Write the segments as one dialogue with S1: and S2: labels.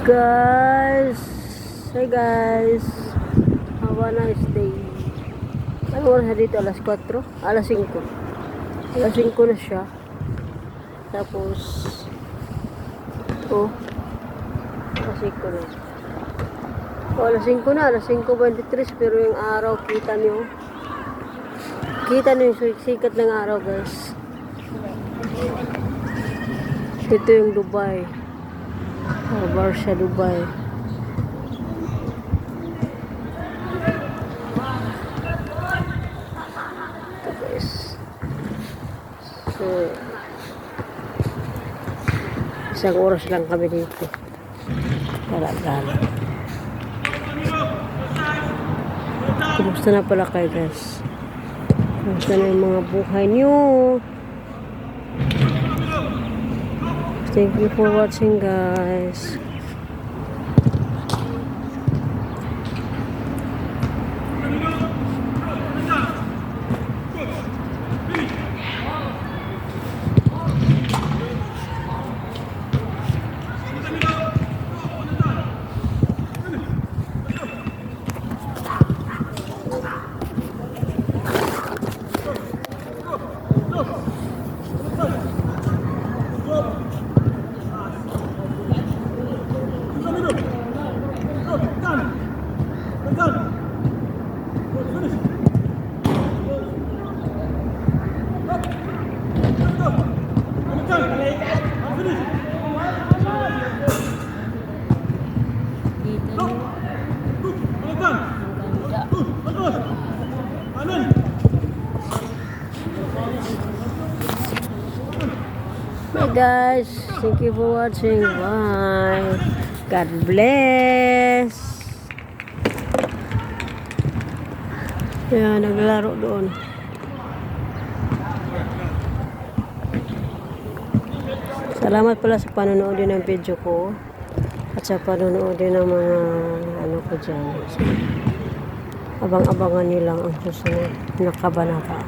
S1: Guys, hey guys, have a nice day. Ano oras na dito? Alas 4? Alas 5. Alas 5 na siya. Tapos alas 5 na. Alas 5 na, alas 5:23, pero yung araw kita nyo yung sikat ng araw, guys. Ito yung Dubai. Barsha, Dubai. Ito, guys. So, isang oras lang kami dito. Gala-gala. Kumusta na pala kayo, guys? Kumusta na yung mga buhay nyo? Thank you for watching, guys. Bye guys, thank you for watching. Bye. God bless. Yan, naglalaro doon. Salamat pala sa panonood din ng video ko at sa panonood din ng mga ano ko dyan. So, abang-abangan nyo lang ang susunod na kabanata.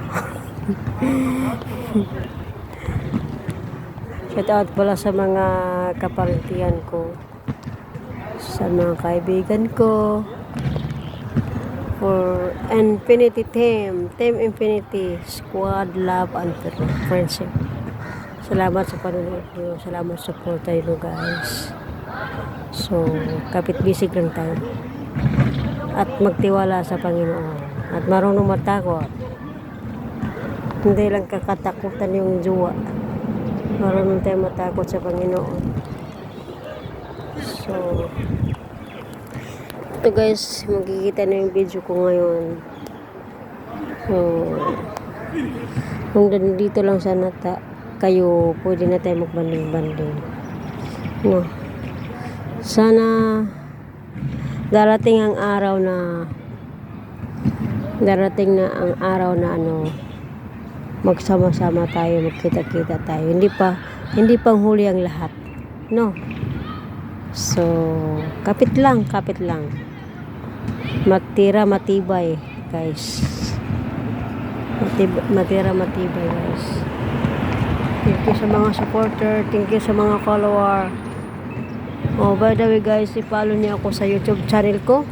S1: Shout out pala sa mga kaparintihan ko, sa mga kaibigan ko, for Infinity Team Infinity Squad, Love and Friendship. Salamat sa panonood nyo, salamat sa support nyo, guys. So, kapit-bisig lang tayo at magtiwala sa Panginoon at marunong matakot, hindi lang kakatakutan yung jowa. Marunong tayo matakot sa Panginoon. So, ito guys, makikita na yung video ko ngayon. So, kung dito lang sana kayo, pwede na tayo magbanding-banding. No. Sana darating ang araw na magsama-sama tayo, magkita-kita tayo. Hindi pang huli ang lahat. No. So, kapit lang. Matira matibay, guys. Matira matibay, guys. Thank you sa mga supporter, thank you sa mga follower. Oh, by the way, guys, i-follow niyo ako sa YouTube channel ko.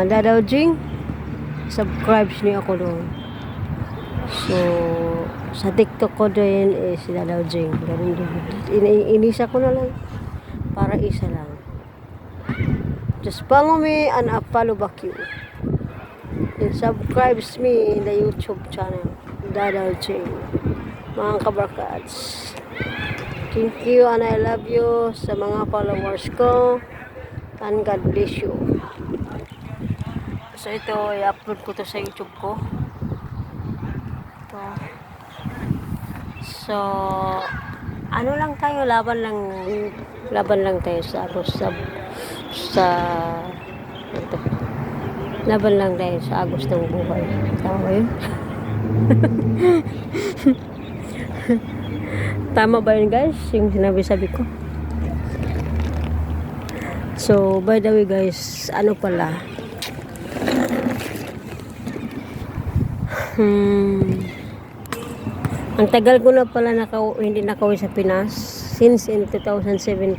S1: Dadaw Jing. Subscribe niyo ako doon. So, sa TikTok ko din si Dadaw Jing. Ganun din. Inisa ko na lang. Para isa lang. Just follow me and I'll follow back you. And subscribe me in the YouTube channel. Dadaw Jing. Mga kabarkads. Thank you and I love you sa mga followers ko. And God bless you. So, ito, i-upload ko to sa YouTube ko. So, ano lang tayo, laban lang tayo sa ano, sa ito, laban lang tayo sa agos ng buhay. Tama ba yun? Tama ba yun guys, yung sinabi ko? So by the way guys, ano pala, ang tagal ko na pala hindi nakauwi sa Pinas. Since in 2017,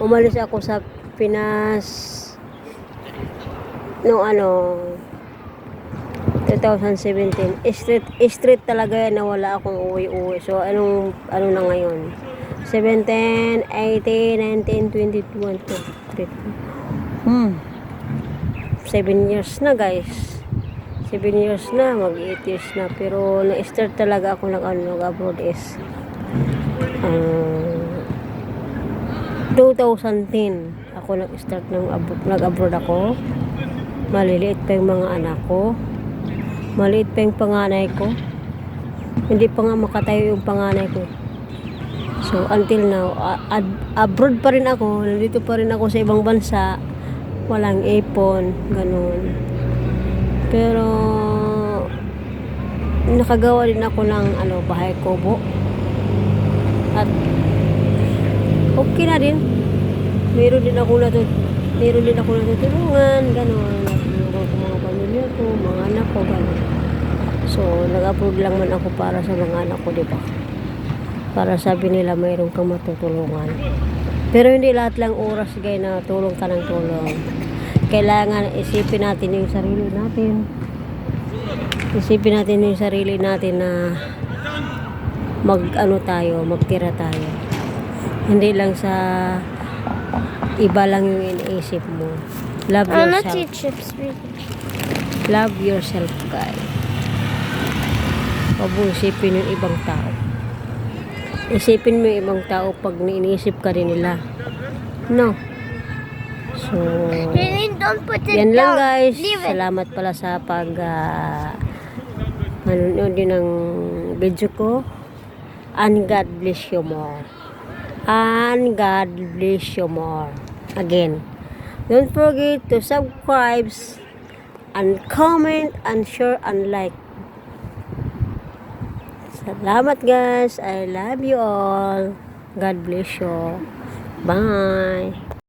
S1: umalis ako sa Pinas no 2017. Straight talaga yan na wala akong uwi. So ano na ngayon? 17, 18, 19, 21, 22, 7 years na guys. 7 years na, mag 8 years na. Pero na-start talaga ako nag-abroad is 2010 ako nag-start nag-abroad ako. Maliliit pa yung mga anak ko. Maliit pa yung panganay ko. Hindi pa nga makatayo yung panganay ko. So until now, abroad pa rin ako. Nandito pa rin ako sa ibang bansa. Walang ipon, ganun. Pero nakagawa din ako ng bahay kubo. At okay na din. Meron din ako natutulungan, gano'n. Natulungan ko mga pamilya ko, mga anak ko, gano'n. So nag-upload lang man ako para sa mga anak ko, diba? Para sabi nila mayroon kang matutulungan. Pero hindi lahat lang oras guys na tulong ka ng tulong. Kailangan isipin natin yung sarili natin. Isipin natin yung sarili natin na magtira tayo. Hindi lang sa iba lang yung iniisip mo. Love yourself. Love yourself, guys. Huwag mo isipin yung ibang tao. Isipin mo yung ibang tao pag iniisip ka rin nila. No. So, yan lang guys. Salamat pala sa manonood din ng video ko. And God bless you more. And God bless you more. Again, don't forget to subscribe and comment and share and like. Salamat guys. I love you all. God bless you. Bye.